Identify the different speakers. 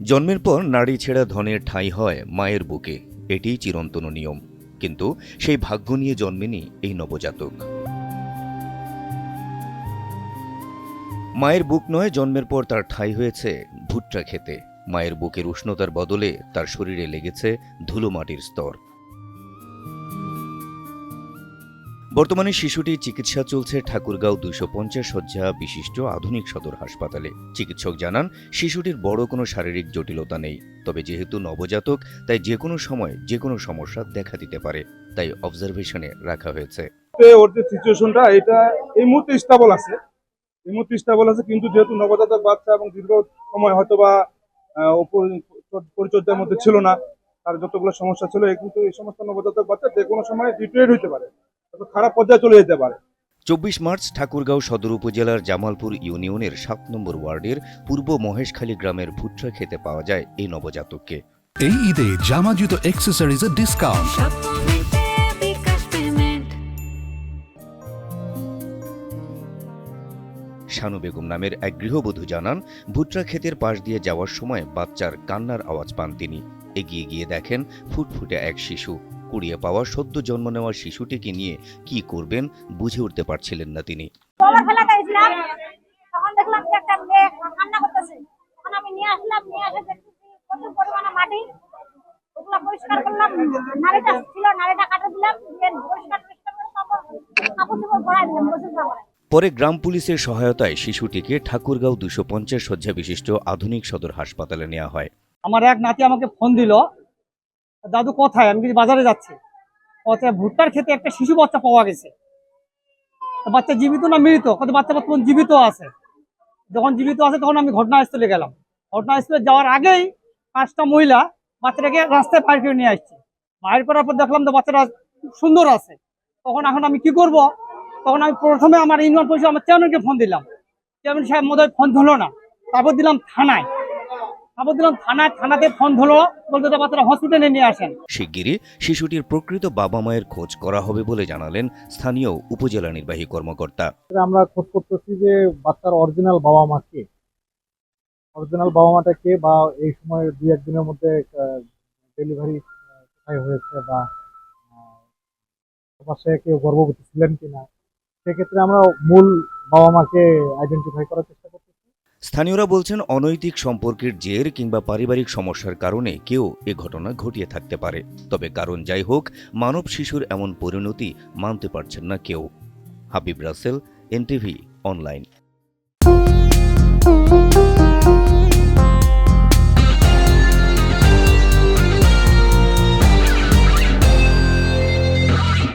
Speaker 1: জন্মের পর নাড়ি ছেঁড়া ধনের ঠাঁই হয় মায়ের বুকে, এটিই চিরন্তন নিয়ম। কিন্তু সেই ভাগ্য নিয়ে জন্মেনি এই নবজাতক। মায়ের বুক নয়, জন্মের পর তার ঠাঁই হয়েছে ভুট্টা খেতে। মায়ের বুকের উষ্ণতার বদলে তার শরীরে লেগেছে ধুলো মাটির স্তর। বর্তমানে শিশুটির চিকিৎসা চলছে ঠাকুরগাঁও ২৫০ শয্যা বিশিষ্ট আধুনিক সদর হাসপাতালে। চিকিৎসক জানান, শিশুটির বড় কোনো শারীরিক জটিলতা নেই, তবে যেহেতু নবজাতক তাই যে কোনো সময় যে কোনো সমস্যা দেখা দিতে পারে, তাই অবজারভেশনে রাখা হয়েছে।
Speaker 2: ওর যে সিচুয়েশনটা এটা এই মুহূর্তে স্টেবল আছে, কিন্তু যেহেতু নবজাতক বাচ্চা এবং দীর্ঘ সময় হয়তো বা পরিচর্যার মধ্যে ছিল না, তার যতগুলো সমস্যা ছিল, কিন্তু এই সমস্ত নবজাতক বাচ্চা যে কোনো সময় ডিটেরিয়েট হতে পারে, খারাপ পর্যায়ে চলে যেতে পারে।
Speaker 1: ২৪ মার্চ ঠাকুরগাঁও সদর উপজেলার জামালপুর ইউনিয়নের ৭ নম্বর ওয়ার্ডের পূর্ব মহেশখালী গ্রামের ভুট্টা খেতে পাওয়া যায় এই নবজাতককে।
Speaker 3: এই ঈদে জামা জুতো অ্যাক্সেসরিজের ডিসকাউন্ট।
Speaker 1: শানু বেগম নামের এক গৃহবধূ জানান, ভুট্টা ক্ষেতের পাশ দিয়ে যাওয়ার সময় বাচ্চার কান্নার আওয়াজ পান তিনি। এগিয়ে গিয়ে দেখেন ফুটফুটে এক শিশু। কুড়িয়ে পাওয়া সদ্য জন্ম নেওয়া শিশুটিকে নিয়ে কি করবেন বুঝে উঠতে পারছিলেন না তিনি।
Speaker 4: তখন দেখলাম যে একটা মেয়ে কান্না করতেছে। তখন আমি নিয়ে আসলাম, নিয়ে এসে দেখতেছি প্রচুর পরিমাণে মাটি। ওগুলা পরিষ্কার করলাম, নাড়িটা ছিল, নাড়িটা কাটে দিলাম, দিয়ে পরিষ্কার করে তারপর কাপড় চোপড় পরাই দিলাম গোসল করে।
Speaker 1: পরে গ্রাম পুলিশের সহায়তায় শিশুটিকে ঠাকুরগাঁও ২৫০ শয্যা বিশিষ্ট আধুনিক সদর হাসপাতালে নেওয়া হয়।
Speaker 5: আমার এক নাতি আমাকে ফোন দিল, দাদু কোথায়? আমি কিছু বাজারে যাচ্ছি। ভুট্টার খেতে একটা শিশু বাচ্চা পাওয়া গেছে। বাচ্চা জীবিত না মৃত? কত বাচ্চা বর্তমান জীবিত আছে। যখন জীবিত আছে তখন আমি ঘটনাস্থলে গেলাম। ঘটনাস্থলে যাওয়ার আগেই 5টা মহিলা বাচ্চাটাকে রাস্তায় বাইর করে নিয়ে আসছে। বাইর করার পর দেখলাম তো বাচ্চাটা খুব সুন্দর আছে। এখন আমি কি করব? তখন আমি প্রথমে আমার ইউনিয়ন পরিষদ আমার চেয়ারম্যানকে ফোন দিলাম। চেয়ারম্যান সাহেব মধ্যে ফোন ধরলো না। তারপর দিলাম থানায়। থানাতে ফোন ধরলো, বলতে বাচ্চারা হসপিটালে নিয়ে আসেন।
Speaker 1: শিগগিরই শিশুটির প্রকৃত বাবা মায়ের খোঁজ করা হবে বলে জানালেন স্থানীয় উপজেলা নির্বাহী কর্মকর্তা।
Speaker 6: আমরা খোঁজ করতেছি যে বাচ্চার অরিজিনাল বাবা মাটা কে, বা এই সময় 2-1 দিনের মধ্যে ডেলিভারি কোথায় হয়েছে, বা পাশে কেউ গর্ভবতী ছিলেন কিনা, সেক্ষেত্রে আমরা মূল বাবা মাকে আইডেন্টিফাই করার চেষ্টা করতেছি।
Speaker 1: স্থানীয়রা বলছেন, অনৈতিক সম্পর্কের জের কিংবা পারিবারিক সমস্যার কারণে কেউ এ ঘটনা ঘটিয়ে থাকতে পারে। তবে কারণ যাই হোক, মানব শিশুর এমন পরিণতি মানতে পারছেন না কেউ। Habib Rasel, NTV online.